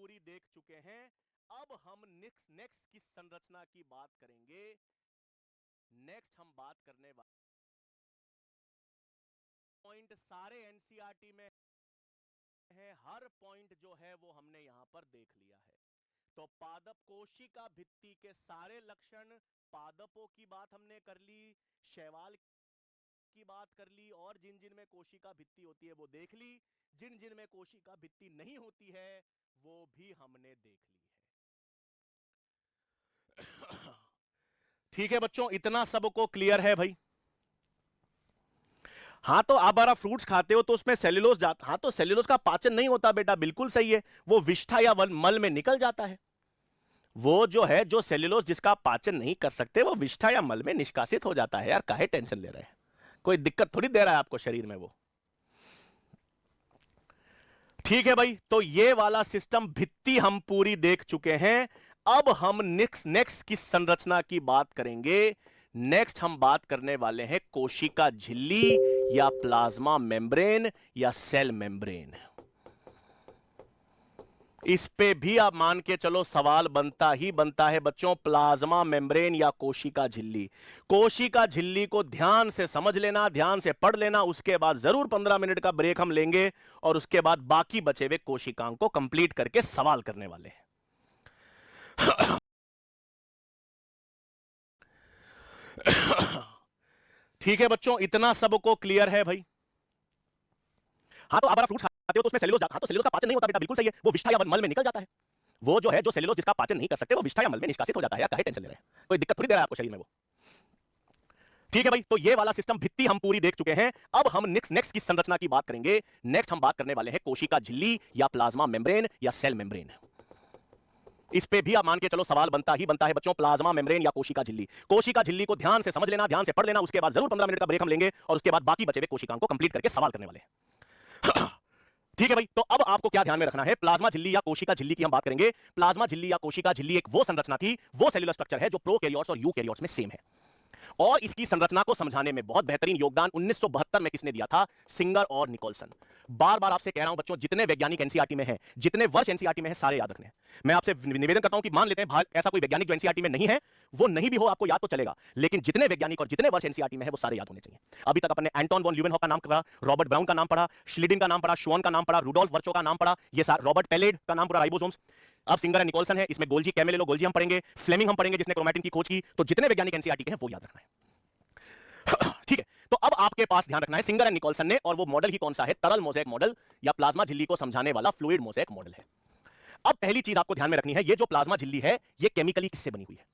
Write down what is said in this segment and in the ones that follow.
पूरी देख चुके हैं। अब हम नेक्स्ट की संरचना की बात करेंगे। नेक्स्ट हम बात करने वाले पॉइंट सारे एनसीईआरटी में है, हर पॉइंट जो है वो हमने यहां पर देख लिया है। तो पादप कोशिका भित्ति के सारे लक्षण, पादपों की बात हमने कर ली, शैवाल की बात कर ली, और जिन जिन में कोशिका भित्ति होती है वो देख ली, जिन जिन में कोशिका भित्ति नहीं होती है वो भी हमने देख ली है। ठीक है बच्चों, इतना सबको क्लियर है भाई? हाँ, तो आप बारा फ्रूट्स खाते हो तो उसमें सेल्यूलोज जाता, हाँ तो सेल्यूलोज का पाचन नहीं होता बेटा, बिल्कुल सही है, वो विष्ठा या मल में निकल जाता है। वो जो है, जो सेल्यूलोज जिसका पाचन नहीं कर सकते, वो विष्ठा या मल में निष्कासित हो जाता है। यार काहे टेंशन ले रहे हैं, कोई दिक्कत थोड़ी दे रहा है आपको शरीर में वो। ठीक है भाई, तो ये वाला सिस्टम भित्ति हम पूरी देख चुके हैं। अब हम नेक्स्ट की संरचना की बात करेंगे। नेक्स्ट हम बात करने वाले हैं कोशिका झिल्ली या प्लाज्मा मेम्ब्रेन या सेल मेम्ब्रेन। इस पे भी आप मान के चलो सवाल बनता ही बनता है बच्चों, प्लाज्मा मेम्ब्रेन या कोशिका झिल्ली। कोशिका झिल्ली को ध्यान से समझ लेना, ध्यान से पढ़ लेना, उसके बाद जरूर 15 मिनट का ब्रेक हम लेंगे और उसके बाद बाकी बचे हुए कोशिकाओं को कंप्लीट करके सवाल करने वाले हैं। ठीक है बच्चों, इतना सबको क्लियर है भाई? हाँ, तो आप अगर फ्रूट्स खाते हो तो उसमें सेल्यूलोज, हाँ तो सेल्यूलोज का पाचन नहीं होता बेटा, बिल्कुल सही है, वो विष्ठा या मल में निकल जाता है। वो जो है, जो सेल्यूलोज जिसका पाचन नहीं कर सकते, वो विष्ठा या मल में निष्कासित हो जाता है। यार काहे टेंशन ले रहे हैं, कोई दिक्कत थोड़ी दे रहा है आपको शरीर में वो। ठीक है भाई, तो ये वाला सिस्टम भित्ति हम पूरी देख चुके हैं। अब हम नेक्स्ट की संरचना की बात करेंगे। नेक्स्ट हम बात करने वाले हैं कोशिका झिल्ली या प्लाज्मा मेम्ब्रेन या सेल मेम्ब्रेन। इस पे भी आप मान के चलो सवाल बनता ही बनता है बच्चों, प्लाज्मा मेम्ब्रेन या कोशिका झिल्ली। कोशिका झिल्ली को ध्यान से समझ लेना, ध्यान से पढ़ लेना, उसके बाद जरूर 15 मिनट का ब्रेक हम लेंगे और उसके बाद बाकी बचे हुए कोशिकाओं को कंप्लीट करके सवाल करने वाले हैं। ठीक है भाई, तो अब आपको क्या ध्यान में रखना है, प्लाज्मा झिल्ली या कोशिका झिल्ली की हम बात करेंगे। प्लाज्मा झिल्ली या कोशिका झिल्ली एक वो संरचना थी, वो सेलुलर स्ट्रक्चर है जो प्रोकैरियोट्स और यूकैरियोट्स में सेम है। और इसकी संरचना को समझाने में बहुत बेहतरीन योगदान 1972 में किसने दिया था? सिंगर और निकोलसन। बार बार आपसे कह रहा हूं बच्चों, जितने वैज्ञानिक एनसीईआरटी में हैं, जितने वर्ष एनसीईआरटी में हैं, सारे याद रखने हैं। मैं आपसे निवेदन करता हूं कि मान लेते हैं ऐसा कोई वैज्ञानिक जो एनसीईआरटी में नहीं है, वो नहीं भी हो, आपको याद तो चलेगा, लेकिन जितने वैज्ञानिक और जितने वर्ष एनसीईआरटी में है वो सारे याद होने चाहिए। अभी तक अपने एंटोन वॉन ल्यूवेनहॉक का नाम पढ़ा, रॉबर्ट ब्राउन का नाम पढ़ा, श्लिडिन का नाम पढ़ा, शुअन का नाम पढ़ा, रुडोल्फ वर्चो का नाम पढ़ा, ये रॉबर्ट पेलेड का नाम पढ़ा, राइबोसोम्स। अब सिंगर है, निकोलसन है, इसमें गोल्जी कैमेलेलो गोल्जी हम पढ़ेंगे, फ्लेमिंग हम पढ़ेंगे जिसने क्रोमैटिन की खोज की। तो जितने वैज्ञानिक एनसीईआरटी के हैं वो याद रखना है। ठीक है, तो अब आपके पास ध्यान रखना है सिंगर एंड निकोलसन ने, और वो मॉडल ही कौन सा है? तरल मोज़ेक मॉडल या प्लाज्मा झिल्ली को समझाने वाला फ्लूइड मोज़ेक मॉडल है। अब पहली चीज आपको ध्यान में रखनी है, ये जो प्लाज्मा झिल्ली है ये केमिकली किससे बनी हुई है?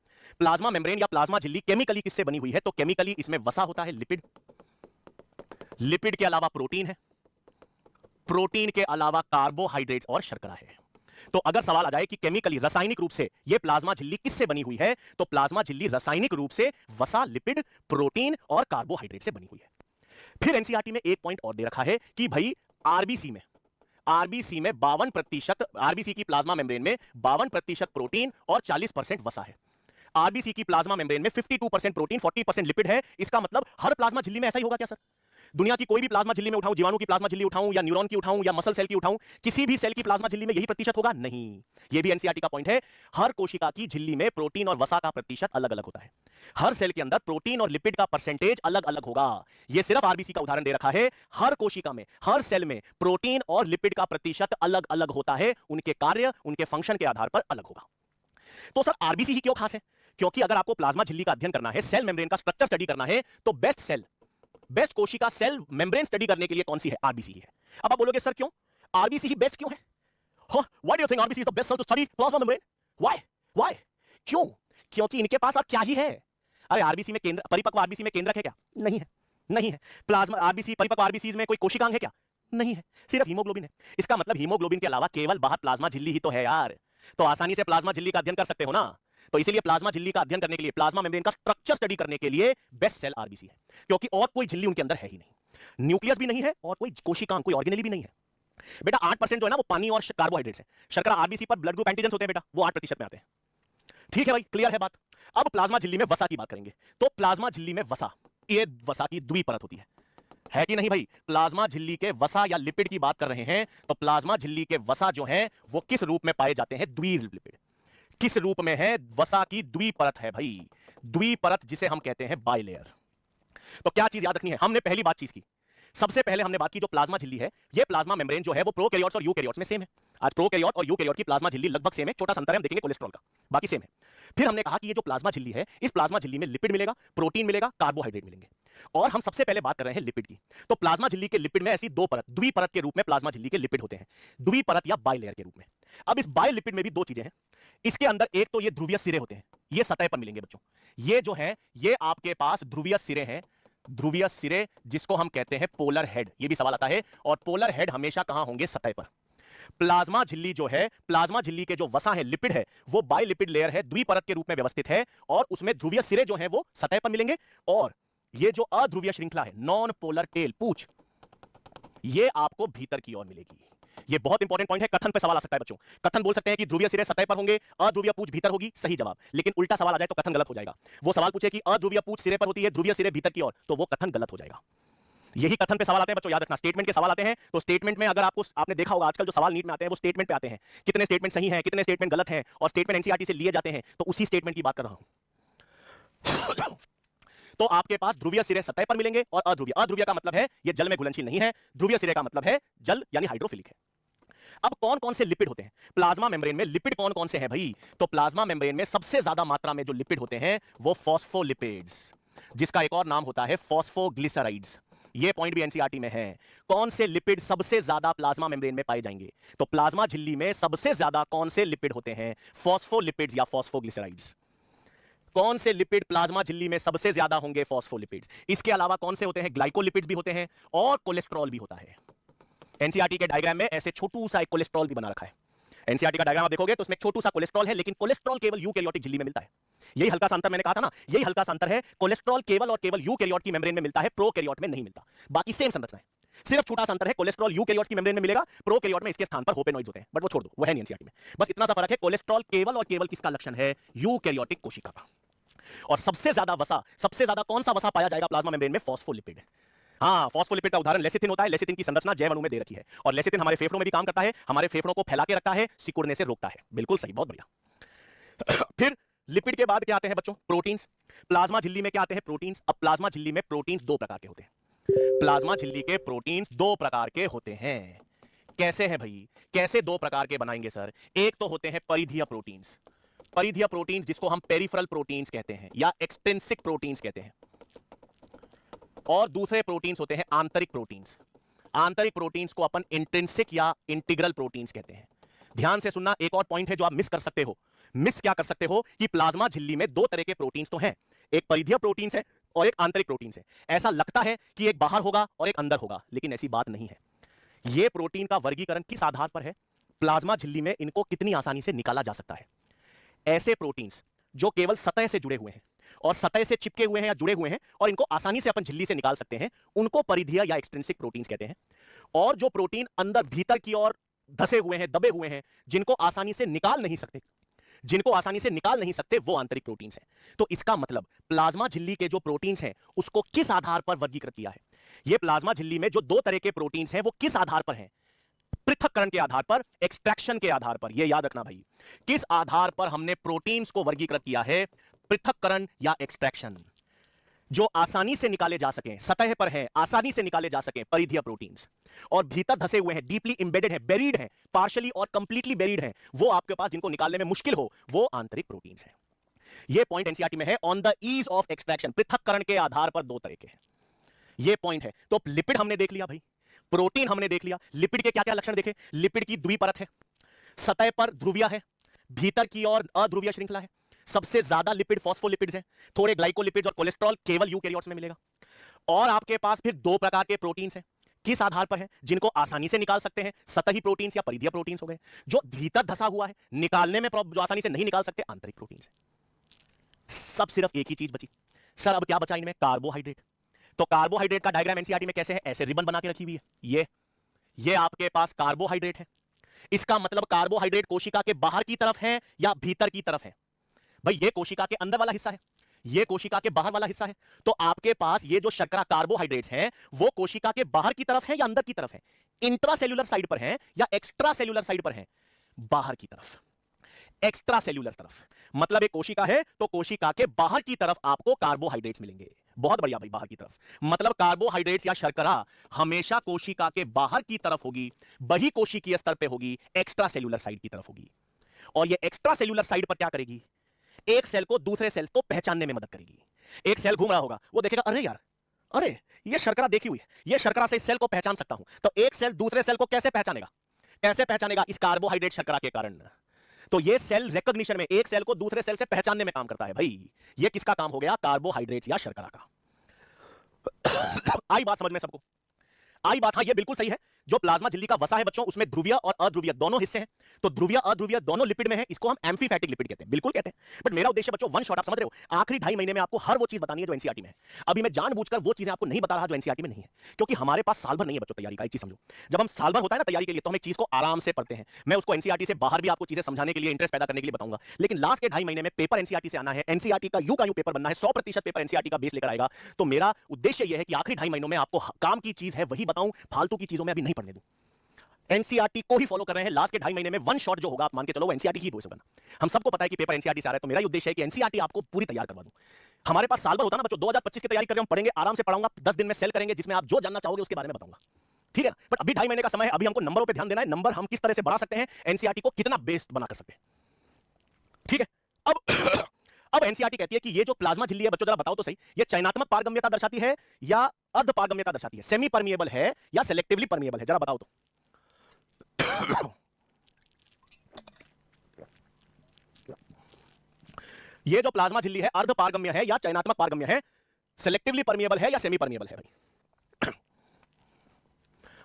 प्लाज्मा मेम्ब्रेन या प्लाज्मा झिल्ली केमिकली किससे बनी हुई है? तो केमिकली इसमें वसा होता है, लिपिड, लिपिड के अलावा प्रोटीन है, प्रोटीन के अलावा कार्बोहाइड्रेट्स और शर्करा है। तो अगर सवाल आ जाए कि केमिकली रासायनिक रूप से ये प्लाज्मा झिल्ली किससे बनी हुई है, तो प्लाज्मा झिल्ली रासायनिक रूप से वसा, लिपिड, प्रोटीन और कार्बोहाइड्रेट से बनी हुई है। फिर एनसीईआरटी में एक पॉइंट और दे रखा है कि भाई आरबीसी में 52%, आरबीसी की प्लाज्मा मेम्ब्रेन में 52% प्रोटीन और 40% वसा है। आरबीसी की प्लाज्मा मेम्ब्रेन में 52% प्रोटीन, 40% लिपिड है। इसका मतलब हर प्लाज्मा झिल्ली में ऐसा ही होगा क्या सर? दुनिया की कोई भी प्लाज्मा झिल्ली में उठाऊं, जीवाणु की प्लाज्मा झिल्ली उठाऊं या न्यूरॉन की उठाऊं या मसल सेल की उठाऊं, किसी भी सेल की प्लाज्मा झिल्ली में यही प्रतिशत होगा? नहीं, यह भी एनसीईआरटी का पॉइंट है। हर कोशिका की झिल्ली में प्रोटीन और वसा का प्रतिशत अलग अलग होता है। हर सेल के अंदर प्रोटीन और लिपिड का परसेंटेज अलग अलग होगा। यह सिर्फ आरबीसी का उदाहरण दे रखा है। हर कोशिका में, हर सेल में प्रोटीन और लिपिड का प्रतिशत अलग अलग होता है, उनके कार्य, उनके फंक्शन के आधार पर अलग होगा। तो सर आरबीसी ही क्यों खास है? क्योंकि अगर आपको प्लाज्मा झिल्ली का अध्ययन करना है, सेल मेम्ब्रेन का स्ट्रक्चर स्टडी करना है, तो बेस्ट कोशिका सेल मेम्ब्रेन स्टडी करने के लिए कौन सी है? आरबीसी ही है। अब आप बोलोगे सर क्यों आरबीसी ही बेस्ट क्यों है? Why do you think RBC is the best cell to study plasma membrane? Why क्यों? क्योंकि इनके पास और क्या ही है? अरे आरबीसी में केंद्र, परिपक्व आरबीसी में केंद्रक है क्या? नहीं है, नहीं है। प्लाज्मा आरबीसी, परिपक्व आरबीसी में कोई कोशिकांग है क्या? नहीं है, सिर्फ हीमोग्लोबिन है। इसका मतलब हीमोग्लोबिन के अलावा केवल बाहर प्लाज्मा झिल्ली ही तो है यार। तो आसानी से प्लाज्मा झिल्ली का अध्ययन कर सकते हो ना। तो इसीलिए प्लाज्मा झिल्ली का अध्ययन करने के लिए, प्लाज्मा मेम्ब्रेन का स्ट्रक्चर स्टडी करने के लिए बेस्ट सेल आरबीसी है, क्योंकि और कोई झिल्ली उनके अंदर है ही नहीं। न्यूक्लियस भी नहीं है और कोई कोशिकांग, कोई ऑर्गेनेली भी नहीं है। बेटा 8% जो है ना वो पानी और कार्बोहाइड्रेट्स है। शर्करा आरबीसी पर ब्लड ग्रुप एंटीजन होते हैं बेटा, वो 8% में आते हैं। ठीक है भाई, क्लियर है बात? अब प्लाज्मा झिल्ली में वसा की बात करेंगे। तो प्लाज्मा झिल्ली में वसा, ये वसा की द्विपरत होती है। है कि नहीं भाई? प्लाज्मा झिल्ली के वसा या लिपिड की बात कर रहे हैं, तो प्लाज्मा झिल्ली के वसा जो है वो किस रूप में पाए जाते हैं? द्विलिपिड। किस रूप में है? वसा की द्विपरत है भाई, द्विपरत, जिसे हम कहते हैं बाइलेयर। तो क्या चीज याद रखनी है? हमने पहली बात चीज की, सबसे पहले हमने बात की जो प्लाज्मा झिल्ली है, ये प्लाज्मा मेम्ब्रेन जो है वो प्रोकैरियोट्स और यूकैरियोट्स में सेम है। आज प्रोकैरियोट और यूकैरियोट की प्लाज्मा झिल्ली लगभग सेम है, छोटा सा अंतर है हम देखेंगे कोलेस्ट्रॉल का, बाकी सेम है। फिर हमने कहा कि ये जो प्लाज्मा झिल्ली है, इस प्लाज्मा झिल्ली में लिपिड मिलेगा, प्रोटीन मिलेगा, कार्बोहाइड्रेट मिलेंगे। और हम सबसे पहले बात कर रहे हैं लिपिड की। तो प्लाज्मा झिल्ली के लिपिड में ऐसी दो परत, द्विपरत के रूप में प्लाज्मा झिल्ली के लिपिड होते हैं, द्विपरत या बाइलेयर के रूप में। अब इस बाइलिपिड में भी दो चीजें हैं। इसके अंदर एक तो ये ध्रुवीय सिरे होते हैं, ये सतह पर मिलेंगे बच्चों। ये जो है ये आपके पास ध्रुवीय सिरे हैं, ध्रुवीय सिरे जिसको हम कहते हैं पोलर हेड। ये भी सवाल आता है, और पोलर हेड हमेशा कहां होंगे? सतह पर। प्लाज्मा झिल्ली जो है, प्लाज्मा झिल्ली के जो वसा है, लिपिड है, वो बाइलिपिड लेयर है, द्विपरत के रूप में व्यवस्थित है, और उसमें ध्रुवीय सिरे जो है वो सतह पर मिलेंगे। और ये जो अध्रुवीय श्रृंखला है, नॉन पोलर टेल, पूंछ, ये आपको भीतर की ओर मिलेगी। ये बहुत इंपॉर्टेंट पॉइंट है, कथन पे सवाल आ सकता है बच्चों। कथन बोल सकते हैं कि ध्रुवीय सिरे सतह पर होंगे, अध्रुवीय पूंछ भीतर होगी, सही जवाब। लेकिन उल्टा सवाल आ जाए तो कथन गलत हो जाएगा। वो सवाल पूछे कि अध्रुवीय पूंछ सिरे पर होती है, ध्रुवीय सिरे भीतर की ओर, तो वो कथन गलत हो जाएगा। यही कथन पे सवाल आते हैं बच्चों, याद रखना। स्टेटमेंट के सवाल आते हैं, तो स्टेटमेंट में अगर आपने देखा होगा आजकल जो सवाल नीट में आते हैं वो स्टेटमेंट पे आते हैं, कितने स्टेटमेंट सही हैं, कितने स्टेटमेंट गलत हैं, और स्टेटमेंट एनसीईआरटी से लिए जाते हैं, तो उसी स्टेटमेंट की बात कर रहा हूं। तो आपके पास ध्रुवीय सिरे सतह पर मिलेंगे और अध्रुवीय, अध्रुवीय का मतलब है ये जल में घुलनशील नहीं है, ध्रुवीय सिरे का मतलब है जल यानी हाइड्रोफिलिक है। अब कौन कौन से लिपिड होते हैं प्लाज्मा मेम्ब्रेन में? लिपिड कौन कौन से हैं भाई? तो प्लाज्मा मेम्ब्रेन में सबसे ज्यादा मात्रा में जो लिपिड होते हैं वो फॉस्फोलिपिड्स, जिसका एक और नाम होता है फॉस्फोग्लिसराइड्स। ये पॉइंट भी एनसीईआरटी में है। कौन से लिपिड सबसे ज्यादा प्लाज्मा मेम्ब्रेन में पाए जाएंगे? तो प्लाज्मा झिल्ली में सबसे ज्यादा कौन से लिपिड होते हैं? फॉस्फोलिपिड्स या फॉस्फोग्लिसराइड्स। कौन से लिपिड प्लाज्मा झिल्ली में सबसे ज्यादा होंगे? फॉस्फोलिपिड्स। इसके अलावा कौन से होते हैं? ग्लाइकोलिपिड्स भी होते हैं और कोलेस्ट्रॉल भी होता है। एनसीईआरटी के डायग्राम में ऐसे छोटू सा एक कोलेस्ट्रॉल भी बना रखा है। एनसीईआरटी का डायग्राम आप देखोगे तो उसमें छोटू सा कोलेस्ट्रॉल है, लेकिन कोलेस्ट्रॉल केवल यूकैरियोटिक झिल्ली में मिलता है। यही हल्का सा अंतर मैंने कहा था ना, यही हल्का सा अंतर है। कोलेस्ट्रॉल केवल और केवल यूकैरियोट की मेम्ब्रेन में मिलता है, प्रोकैरियोट में नहीं मिलता। बाकी सेम संरचना है, सिर्फ छोटा सा अंतर है। कोलेस्ट्रॉल यूकैरियोट की मेम्ब्रेन में मिलेगा, प्रोकैरियोट में इसके स्थान पर होपेनॉइड्स होते हैं, बट वो छोड़ दो, वो है नहीं एनसीईआरटी में। बस इतना सा फर्क है, कोलेस्ट्रॉल केवल और केवल किसका लक्षण है? यूकैरियोटिक कोशिका का। और सबसे ज्यादा वसा, सबसे ज्यादा कौन सा वसा पाया जाएगा प्लाज्मा मेम्ब्रेन में? फॉस्फोलिपिड। हाँ, फॉस्फोलिपिड का उदाहरण लेसिथिन होता है। लेसिथिन की संरचना जैव अणु में दे रखी है, और लेसिथिन हमारे फेफड़ों में भी काम करता है, हमारे फेफड़ों को फैला के रखता है, सिकुड़ने से रोकता है। बिल्कुल सही, बहुत बढ़िया। फिर लिपिड के बाद क्या आते हैं बच्चों? प्रोटीन्स। प्लाज्मा झिल्ली में क्या आते हैं? प्रोटीन्स। अब प्लाज्मा झिल्ली में प्रोटीन्स दो प्रकार के होते हैं। प्लाज्मा झिल्ली के प्रोटीन्स दो प्रकार के होते हैं। कैसे हैं भाई? कैसे दो प्रकार के बनाएंगे सर? एक तो होते हैं परिधीय प्रोटीन्स, परिधीय प्रोटीन्स जिसको हम पेरिफेरल प्रोटीन्स कहते हैं या एक्सट्रिंसिक प्रोटीन्स कहते हैं, और दूसरे प्रोटीन्स होते हैं आंतरिक प्रोटीन्स। आंतरिक प्रोटीन्स को अपन इंट्रिंसिक या इंटीग्रल प्रोटीन्स कहते हैं। ध्यान से सुनना, एक और पॉइंट है जो आप मिस कर सकते हो। मिस क्या कर सकते हो कि प्लाज्मा झिल्ली में दो तरह के प्रोटीन्स तो हैं, एक परिधीय प्रोटीन्स है और एक आंतरिक प्रोटीन्स है। ऐसा लगता है कि एक बाहर होगा और एक अंदर होगा, लेकिन ऐसी बात नहीं है। यह प्रोटीन का वर्गीकरण किस आधार पर है? प्लाज्मा झिल्ली में इनको कितनी आसानी से निकाला जा सकता है। ऐसे प्रोटीन्स जो केवल सतह से जुड़े हुए हैं और सतह से चिपके हुए हैं या जुड़े हुए हैं और इनको आसानी से अपन झिल्ली से निकाल सकते हैं, उनको परिधीय या एक्सट्रिंसिक प्रोटीन्स कहते हैं। और जो प्रोटीन अंदर भीतर की ओर धसे हुए हैं, दबे हुए हैं, जिनको आसानी से निकाल नहीं सकते, जिनको आसानी से निकाल नहीं सकते, वो आंतरिक प्रोटीन्स हैं। तो इसका मतलब प्लाज्मा झिल्ली के जो प्रोटीन्स हैं उसको किस आधार पर वर्गीकृत किया है? ये प्लाज्मा झिल्ली में जो दो तरह के प्रोटीन्स हैं वो किस आधार पर हैं? पृथक्करण के आधार पर, एक्सट्रैक्शन के आधार पर। यह याद रखना भाई, किस आधार पर हमने प्रोटीन्स को वर्गीकृत किया है? पृथक्करण या एक्सट्रैक्शन। जो आसानी से निकाले जा सकें, सतह पर हैं, आसानी से निकाले जा सकें, परिधीय प्रोटीन्स, और भीतर धसे हुए हैं, डीपली इंबेडेड हैं, बेरीड हैं, पार्शियली और कंप्लीटली बेरीड हैं, वो आपके पास जिनको निकालने में मुश्किल हो, वो आंतरिक प्रोटीन्स हैं। ये पॉइंट एनसीईआरटी में है, on the ease of extraction. पृथक्करण के आधार पर दो तरह के हैं, ये पॉइंट है। तो लिपिड हमने देख लिया भाई, प्रोटीन हमने देख लिया। लिपिड के क्या क्या लक्षण देखे? लिपिड की द्विपरत है, सतह पर ध्रुवीय है, भीतर की ओर अध्रुवीय श्रृंखला है। सबसे ज्यादा लिपिड फॉस्फोलिपिड्स हैं, थोड़े ग्लाइकोलिपिड्स और कोलेस्ट्रॉल केवल यूकैरियोट्स में मिलेगा। और आपके पास फिर दो प्रकार के प्रोटीन्स हैं, किस आधार पर है? जिनको आसानी से निकाल सकते हैं, सतही प्रोटीन्स या परिधीय प्रोटीन्स हो गए। जो भीतर धसा हुआ है, निकालने में जो आसानी से नहीं निकाल सकते, आंतरिक प्रोटीन्स है। सब सिर्फ एक ही चीज बची सर, अब क्या बचा इनमें? कार्बोहाइड्रेट। तो कार्बोहाइड्रेट का डायग्राम एनसीईआरटी में कैसे है? ऐसे रिबन बना के रखी हुई है। ये आपके पास कार्बोहाइड्रेट है। इसका मतलब कार्बोहाइड्रेट कोशिका के बाहर की तरफ है या भीतर की तरफ है? भाई ये कोशिका के अंदर वाला हिस्सा है, ये कोशिका के बाहर वाला हिस्सा है। तो आपके पास ये जो शर्करा कार्बोहाइड्रेट्स हैं वो कोशिका के बाहर की तरफ है या अंदर की तरफ है, इंट्रासेल्यूलर साइड पर है या एक्स्ट्रा सेल्यूलर साइड पर है, बाहर की तरफ, एक्स्ट्रा सेल्यूलर तरफ। मतलब एक कोशिका है तो कोशिका के बाहर की तरफ आपको कार्बोहाइड्रेट्स मिलेंगे। बहुत बढ़िया भाई, बाहर की तरफ मतलब कार्बोहाइड्रेट्स या शर्करा हमेशा कोशिका के बाहर की तरफ होगी, बही कोशिकीय स्तर पे होगी, एक्स्ट्रा सेल्यूलर साइड की तरफ होगी। और ये एक्स्ट्रा सेल्यूलर साइड पर क्या करेगी, एक सेल को दूसरे सेल को पहचानने में मदद करेगी। एक सेल घूम रहा होगा, वो देखेगा अरे यार, अरे ये शर्करा देखी हुई है, ये शर्करा से इस सेल को पहचान सकता हूं। तो एक सेल दूसरे सेल को कैसे पहचानेगा, कैसे पहचानेगा, इस कार्बोहाइड्रेट शर्करा के कारण। तो ये सेल रिकॉग्निशन में एक सेल को दूसरे सेल से पहचानने में काम करता है भाई। ये किसका काम हो गया, कार्बोहाइड्रेट्स या शर्करा का। आई बात समझ में सबको, आई बात। हाँ ये बिल्कुल सही है, जो प्लाज्मा झिल्ली का वसा है बच्चों उसमें ध्रुवीय और अध्रुवीय दोनों हिस्से हैं। तो ध्रुवीय अध्रुवीय दोनों लिपिड में है, इसको हम एम्फीफैटिक लिपिड कहते हैं, बिल्कुल कहते हैं। बट मेरा उद्देश्य बच्चों वन शॉट, आप समझ रहे हो, आखिरी 2.5 महीने में आपको हर वो चीज बतानी है जो एनसीईआरटी में है। अभी मैं जानबूझकर वो चीजें आपको नहीं बता रहा जो एनसीईआरटी में नहीं है, क्योंकि हमारे पास साल भर नहीं है बच्चों तैयारी का। एक चीज समझो, जब हम साल भर होता है ना तैयारी के लिए तो हम एक चीज को आराम से पढ़ते हैं। मैं उसको एनसीईआरटी से बाहर भी आपको चीजें समझाने के लिए, इंटरेस्ट पैदा करने के लिए बताऊंगा। लेकिन लास्ट के 2.5 महीने में पेपर एनसीईआरटी से आना है, एनसीईआरटी का यू पेपर बनना है, 100% पेपर एनसीईआरटी का बेस लेकर आएगा। तो मेरा उद्देश्य यह है कि आखिरी 2.5 महीनों में आपको काम की चीज है वही बताऊं, फालतू की चीजों में अभी नहीं पढ़ने दूं। एनसीईआरटी को ही फॉलो कर रहे हैं। लास्ट के 2.5 महीने में वन शॉट जो होगा आप मान के चलो वो एनसीईआरटी ही होगा। हम सबको पता है कि पेपर एनसीईआरटी से आ रहा है, तो मेरा उद्देश्य है कि एनसीईआरटी आपको पूरी तैयार करवा दूं। हमारे पास साल भर होता है ना बच्चों, 2025 की तैयारी कर रहे हम पढ़ेंगे, आराम से पढ़ाऊंगा, 10 दिन में सेल करेंगे जिसमें आप जो जानना चाहोगे उसके बारे में बताऊंगा, ठीक है। बट अभी 2.5 महीने का समय है, अभी हमको नंबरों पे ध्यान देना है, नंबर हम किस तरह से बढ़ा सकते हैं, एनसीईआरटी को कितना बेस्ड बना कर सकते हैं, ठीक है। अब एनसीईआरटी कहती है कि ये जो प्लाज्मा झिल्ली है बच्चों जरा बताओ तो सही, ये चयनात्मक पारगम्यता दर्शाती है या अर्ध पारगम्यता दर्शाती है, सेमी परमिएबल है या सेलेक्टिवली परमिएबल है, जरा बताओ तो। ये जो प्लाज्मा झिल्ली है अर्ध पारगम्य है या चयनात्मक पारगम्य है, सेलेक्टिवली परमिएबल है या सेमी परमिएबल है भाई।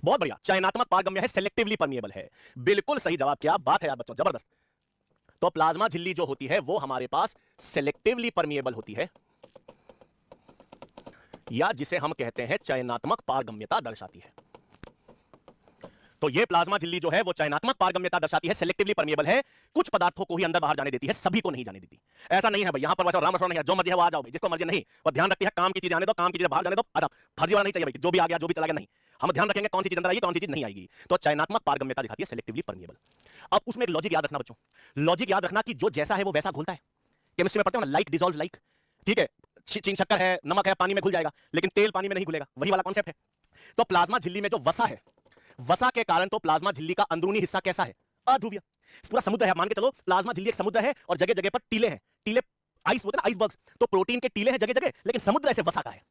बहुत बढ़िया, चयनात्मक पारगम्य है, सेलेक्टिवली परमिएबल है, बिल्कुल सही जवाब। क्या बात है यार बच्चों, जबरदस्त। तो प्लाज्मा झिल्ली जो होती है वो हमारे पास सेलेक्टिवली परमिएबल होती है, या जिसे हम कहते हैं चयनात्मक पारगम्यता दर्शाती है। तो ये प्लाज्मा झिल्ली जो है वो चयनात्मक पारगम्यता दर्शाती है, सेलेक्टिवली परमिएबल है, कुछ पदार्थों को ही अंदर बाहर जाने देती है, सभी को नहीं जाने देती। ऐसा नहीं है भाई, यहां पर वैसा राम नहीं है, जो मर्जी है वो आ जाओ भाई, जिसको मर्जी नहीं, वो ध्यान रखती है काम की चीज आने दो, काम की चीज बाहर जाने दो। अच्छा फर्जी वाला नहीं चाहिए भाई, जो भी आ गया जो भी चला गया नहीं, हम ध्यान रखेंगे कौन सी चीज अंदर आएगी कौन सी चीज नहीं आएगी। तो चयनात्मक पारगम्यता दिखाती है, सेलेक्टिवली परमिएबल। अब उसमें एक लॉजिक याद रखना बच्चों, लॉजिक याद रखना कि जो जैसा है वो वैसा घुलता है। केमिस्ट्री में पढ़ते हो ना, लाइक डिसॉल्व लाइक, ठीक है। चीनी शक्कर है, नमक है, पानी में घुल जाएगा, लेकिन तेल पानी में नहीं घुलेगा, वही वाला कॉन्सेप्ट है। तो प्लाज्मा झिल्ली में जो वसा है, वसा के कारण तो प्लाज्मा झिल्ली का अंदरूनी हिस्सा कैसा है, अध्रुवीय। पूरा समुद्र है, मान के चलो प्लाज्मा झिल्ली एक समुद्र है और जगह जगह पर टीले हैं, टीले आइस होते हैं ना, आइसबर्ग्स, तो प्रोटीन के टीले हैं जगह जगह, लेकिन समुद्र ऐसे वसा का है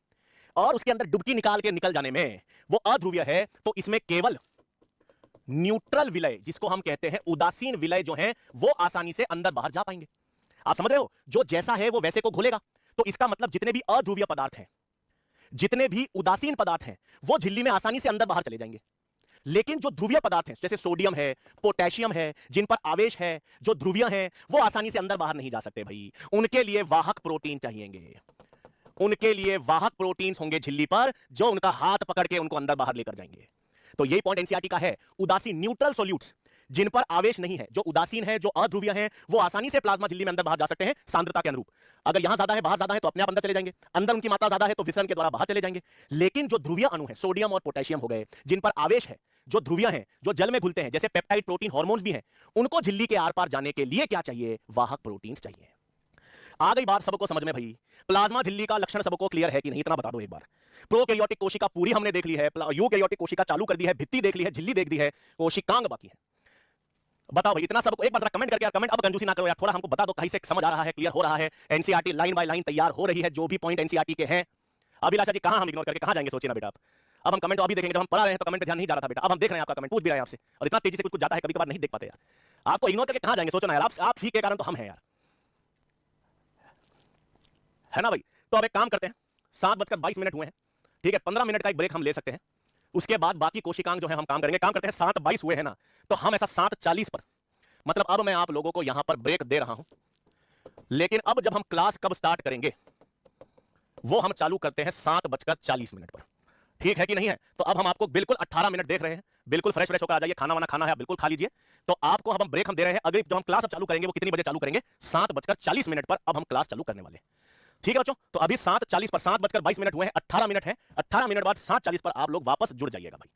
और उसके अंदर डुबकी निकाल के निकल जाने में वो अध्रुवीय है। तो इसमें केवल न्यूट्रल विलय, जिसको हम कहते हैं उदासीन विलय जो है, वो आसानी से अंदर बाहर जा पाएंगे। आप समझ रहे हो, जो जैसा है वो वैसे को घुलेगा। तो इसका मतलब जितने भी अध्रुवीय पदार्थ हैं, जितने भी उदासीन पदार्थ हैं, वो झिल्ली में आसानी से अंदर बाहर चले जाएंगे। लेकिन जो ध्रुवीय पदार्थ हैं जैसे सोडियम है, पोटेशियम है, जिन पर आवेश है, जो ध्रुवीय हैं, वो आसानी से अंदर बाहर नहीं जा सकते भाई। उनके लिए वाहक प्रोटीन चाहिएंगे, उनके लिए वाहक प्रोटीन्स होंगे झिल्ली पर, जो उनका हाथ पकड़ के उनको अंदर बाहर लेकर जाएंगे। तो यही पॉइंट एनसीईआरटी का है, उदासीन न्यूट्रल सॉल्यूट्स, जिन पर आवेश नहीं है, जो उदासीन है, जो अध्रुवीय हैं, वो आसानी से प्लाज्मा झिल्ली में अंदर बाहर जा सकते हैं सांद्रता के अनुरूप। अगर यहां ज्यादा है, बाहर ज्यादा है, तो अपने आप अंदर चले जाएंगे, अंदर उनकी मात्रा ज्यादा है तो विसरण के द्वारा बाहर चले जाएंगे। लेकिन जो ध्रुवीय अणु है, सोडियम और पोटेशियम हो गए, जिन पर आवेश है, जो ध्रुवीय हैं, जो जल में घुलते हैं, जैसे पेप्टाइड, प्रोटीन, हार्मोन्स भी हैं, उनको झिल्ली के आर पार जाने के लिए क्या चाहिए, वाहक प्रोटीन्स चाहिए। आ गई बात सबको समझ में भाई। प्लाज्मा झिल्ली का लक्षण सबको क्लियर है कि नहीं, इतना बता दो एक बार। प्रोकैरियोटिक कोशिका पूरी हमने देख ली है, यूकैरियोटिक कोशिका चालू कर दी है, भित्ति देख ली है, झिल्ली देख दी है, कोशिकांग बाकी है। बताओ भाई, इतना सबको एक बार कमेंट करके यार, कमेंट अब कंजूसी ना करो यार, थोड़ा हमको बता दो कहीं से समझ आ रहा है, क्लियर हो रहा है। एनसीईआरटी लाइन बाय लाइन तैयार हो रही है, जो भी पॉइंट एनसीईआरटी के हैं। अभिलाषा जी कहां हम इग्नोर करके कहां जाएंगे, सोचिए ना बेटा आप। अब हम कमेंट तो अभी देखेंगे, जब हम पढ़ा रहे हैं तो कमेंट पे ध्यान नहीं जा रहा था बेटा, अब हम देख रहे हैं आपका कमेंट, पूछ भी रहे हैं आपसे, और इतना तेजी से कुछ जाता है कभी कभार नहीं देख पाते यार। आपको इग्नोर करके कहां जाएंगे, सोचो ना यार, आप ही के कारण तो हम हैं यार, है ना भाई। तो अब एक काम करते हैं, 7:22 हुए हैं, ठीक है, 15 मिनट का एक ब्रेक हम ले सकते हैं, उसके बाद बाकी कोशिकांग जो है हम काम करेंगे। काम करते हैं, 7:22 हुए हैं ना, तो हम ऐसा 7:40 पर, मतलब अब मैं आप लोगों को यहां पर ब्रेक दे रहा हूं, लेकिन अब जब हम क्लास कब स्टार्ट करेंगे वो हम चालू करते हैं 7:40 पर, ठीक है कि नहीं है। तो अब हम आपको बिल्कुल 18 मिनट देख रहे हैं, बिल्कुल फ्रेश फ्रेश होकर आ जाइए, खाना वाना खाना है बिल्कुल खा लीजिए। तो आपको अब हम ब्रेक दे रहे हैं, अगली जब हम क्लास अब चालू करेंगे वो कितनी बजे चालू करेंगे, 7:40 पर अब हम क्लास चालू करने वाले। ठीक है बच्चों, तो अभी 7:40 पर 7:22 हुए हैं, 18 मिनट है, 18 मिनट बाद 7:40 पर आप लोग वापस जुड़ जाइएगा भाई।